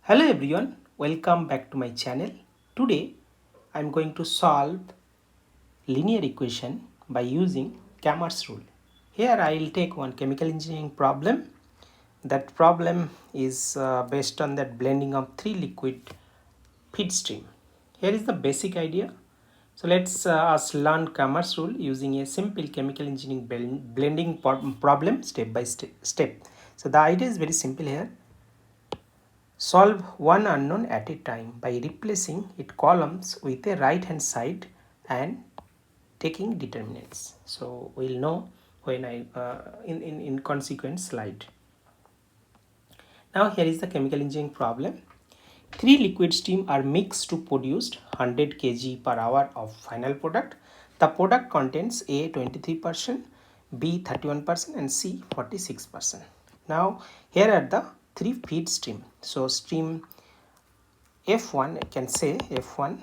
Hello everyone, welcome back to my channel. Today I am going to solve linear equation by using Cramer's rule. Here I will take one chemical engineering problem. That problem is based on that blending of three liquid feed stream. Here is the basic idea. So let's us learn Cramer's rule using a simple chemical engineering blending problem step by step. So the idea is very simple here. Solve one unknown at a time by replacing its columns with a right hand side and taking determinants. So we'll know when I in consequent slide. Now here is the chemical engineering problem. Three liquid stream are mixed to produce 100 kg per hour of final product. The product contains A 23%, B 31% and C 46%. Now here are the three feed stream. So stream F1, I can say F1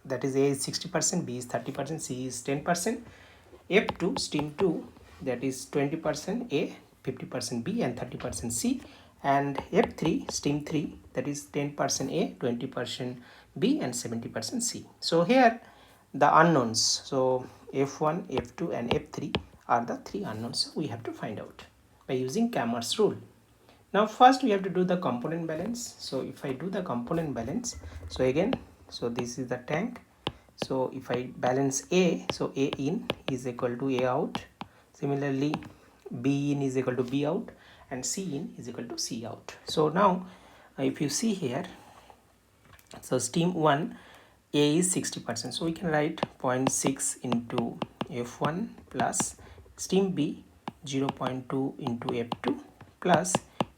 that is A is 60%, B is 30%, C is 10%. F2 stream 2 that is 20% A, 50% B and 30% C, and F3 stream 3 that is 10% A, 20% B and 70% C. So here the unknowns, so F1, F2 and F3 are the three unknowns we have to find out by using Cramer's rule. Now first we have to do the component balance. So if I do the component balance, so again, so this is the tank. So if I balance A, so A in is equal to A out. Similarly, B in is equal to B out and C in is equal to C out. So now if you see here, so stream 1 A is 60%. So we can write 0.6 into F1 plus stream B 0.2 into F2 plus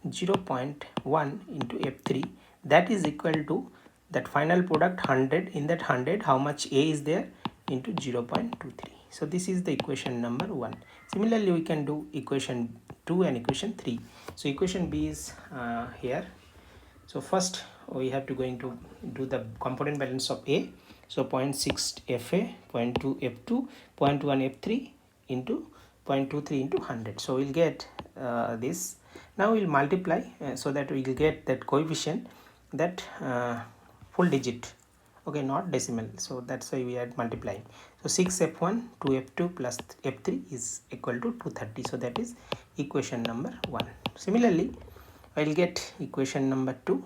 0.1 into F3, that is equal to that final product 100. In that 100 how much A is there into 0.23. So this is the equation number 1. Similarly we can do equation 2 and equation 3. So equation B is here. So first we have to going to do the component balance of A. So 0.6 FA, 0.2 F2, 0.1 F3 into 0.23 into 100. So we'll get this. Now we'll multiply so that we will get that coefficient, that full digit, okay, not decimal. So that's why we are multiplying. So 6 F1 2 F2 plus F3 is equal to 230. So that is equation number 1. Similarly I will get equation number 2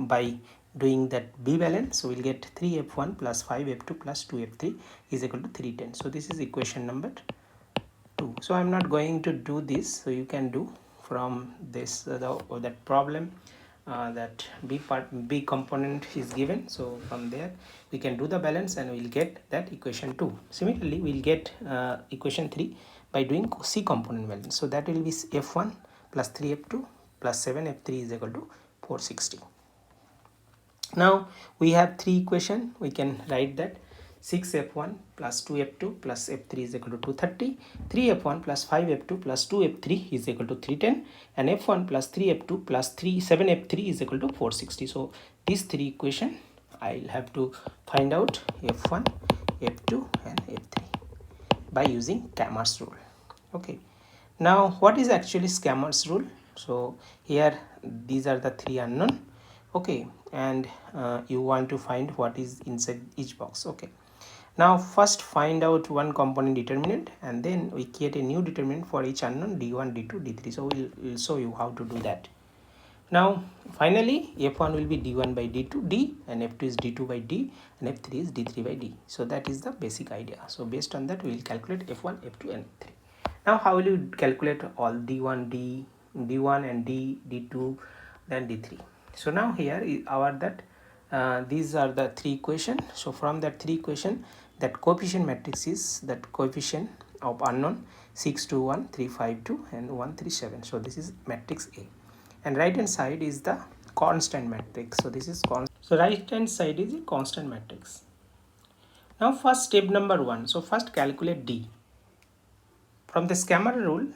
by doing that B balance. So we'll get 3F1 plus 5F2 plus 2F3 is equal to 310. So this is equation number 2. So I'm not going to do this. So you can do from this that problem that B component is given. So from there we can do the balance and we'll get that equation 2. Similarly we'll get equation 3 by doing C component balance. So that will be F1 plus 3F2 plus 7F3 is equal to 460. Now we have three equation. We can write that 6F1 plus 2F2 plus F3 is equal to 230, 3F1 plus 5F2 plus 2F3 is equal to 310, and F1 plus 3F2 plus 7F3 is equal to 460. So these three equation I'll have to find out F1, F2 and F3 by using Cramer's rule. Okay. Now what is actually Cramer's rule? So here these are the three unknown, okay, and you want to find what is inside each box. Okay, now first find out one component determinant and then we create a new determinant for each unknown d1 d2 d3. So we'll show you how to do that. Now finally f1 will be d1 by d2 d, and f2 is d2 by d, and f3 is d3 by d. So that is the basic idea. So based on that we will calculate f1, f2 and f3. Now how will you calculate all d1 d1 and d2 then d3? So now here is our that these are the three equation. So from that three equation, that coefficient matrix is that coefficient of unknown 6 2 1 3 5 2 and 1 3 7. So this is matrix A, and right hand side is the constant matrix. So this is constant. So right hand side is a constant matrix. Now first step number 1. So first calculate D. From the Cramer rule,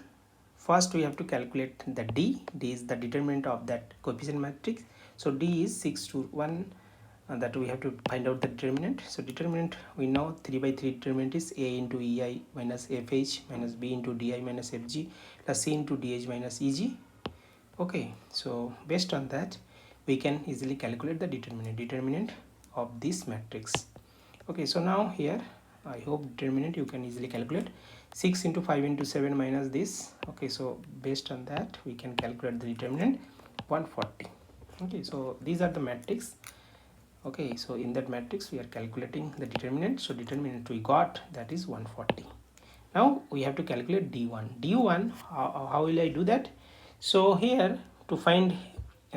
first we have to calculate the D. D is the determinant of that coefficient matrix. So D is 6 to 1, that we have to find out the determinant. So determinant we know 3 by 3 determinant is A into EI minus FH minus B into DI minus FG plus C into DH minus EG. Okay, so based on that we can easily calculate the determinant of this matrix. Okay, so now here I hope determinant you can easily calculate. 6 into 5 into 7 minus this. Okay, so based on that we can calculate the determinant 140. Okay, so these are the matrix. Okay, so in that matrix we are calculating the determinant. So determinant we got, that is 140. Now we have to calculate d1. How will I do that? So here to find,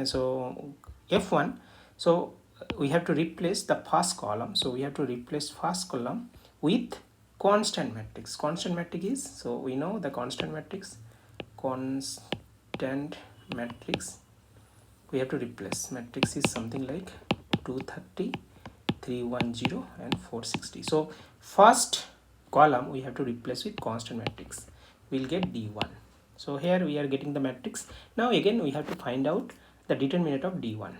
so f1, so we have to replace the first column. So we have to replace first column with constant matrix. Constant matrix is, so we know the constant matrix, we have to replace. Matrix is something like 230, 310 and 460. So first column we have to replace with constant matrix, we'll get d1. So here we are getting the matrix. Now again we have to find out the determinant of d1.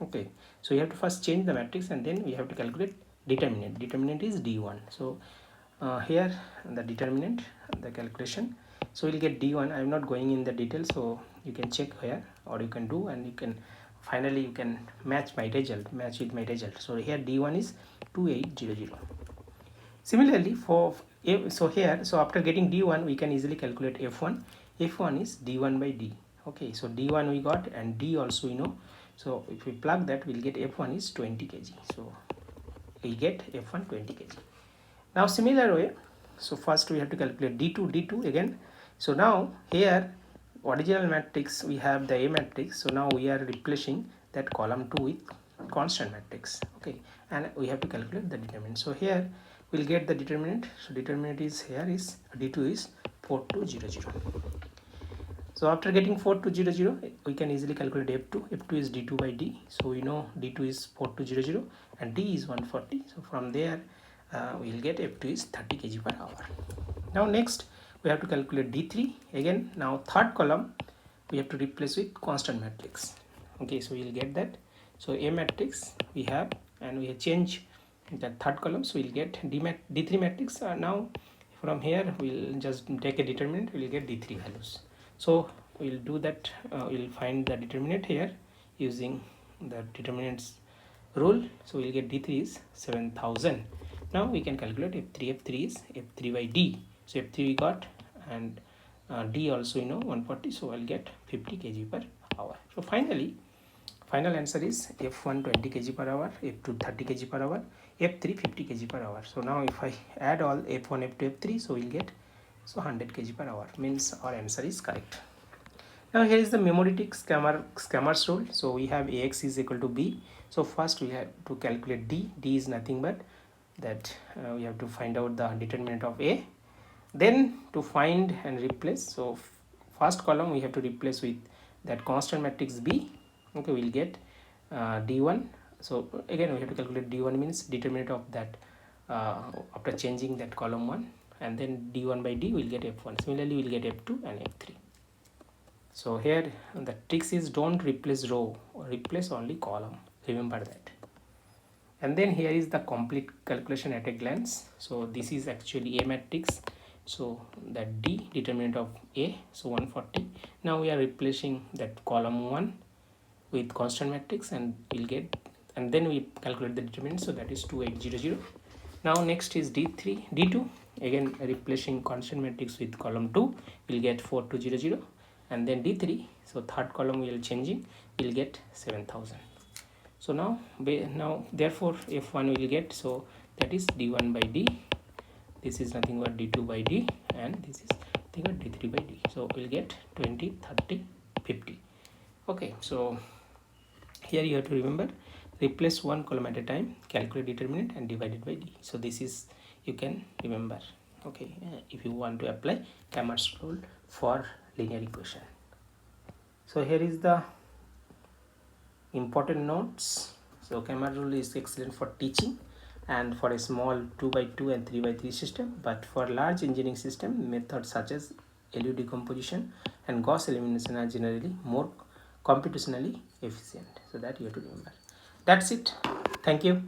Okay, so we have to first change the matrix and then we have to calculate determinant is d1. So here the determinant, the calculation, so we'll get d1. I'm not going in the details, so you can check here or you can do, and you can finally you can match with my result. So here d1 is 2800. Similarly for so here, so after getting d1 we can easily calculate f1. F1 is d1 by d. Okay, so d1 we got and d also we know. So if we plug that, we'll get f1 is 20 kg. So we get f1 20 kg. Now similar way, so first we have to calculate d2 again. So now here original matrix we have the A matrix, so now we are replacing that column 2 with constant matrix. Okay, and we have to calculate the determinant. So here we'll get the determinant. So determinant is here is d2 is 4200. So after getting 4200 we can easily calculate f2 is d2 by d. So we know d2 is 4200 and d is 140. So from there we'll get f2 is 30 kg per hour. Now next we have to calculate d3 again. Now third column we have to replace with constant matrix. Okay, so we'll get that. So A matrix we have, and we change that third column, so we'll get d3 matrix. Now from here we'll just take a determinant, we'll get d3 values. So we'll do that, we'll find the determinant here using the determinants rule. So we'll get d3 is 7000. Now we can calculate f3 is f3 by d. So f3 we got, and d also you know 140, so I'll get 50 kg per hour. So final answer is f1 20 kg per hour, f2 30 kg per hour, f3 50 kg per hour. So now if I add all f1, f2, f3, so we'll get 100 kg per hour, means our answer is correct. Now here is the memorytic Cramer's rule. So we have ax is equal to b. So first we have to calculate d. D is nothing but that we have to find out the determinant of a. Then to find and replace, so first column we have to replace with that constant matrix b. Okay, we'll get d1. So again we have to calculate d1, means determinant of that after changing that column 1, and then d1 by d will get f1. Similarly we'll get f2 and f3. So here the tricks is don't replace row, replace only column, remember that. And then here is the complete calculation at a glance. So this is actually A matrix, so that d determinant of A, so 140. Now we are replacing that column 1 with constant matrix, and we'll get, and then we calculate the determinant, so that is 2800. Now next is d2, again replacing constant matrix with column 2, we'll get 4200, and then d3, so third column we are changing, we'll get 7000. So now therefore f1 will get, so that is d1 by d, this is nothing but d2 by d, and this is nothing but d3 by d. So we'll get 20, 30, 50. Okay, so here you have to remember, replace one column at a time, calculate determinant and divide it by d. So this is, you can remember, okay, if you want to apply Cramer's rule for linear equation. So here is the important notes. So Cramer rule is excellent for teaching and for a small 2x2 and 3x3 system, but for large engineering system, methods such as LU decomposition and Gauss elimination are generally more computationally efficient. So that you have to remember. That's it. Thank you.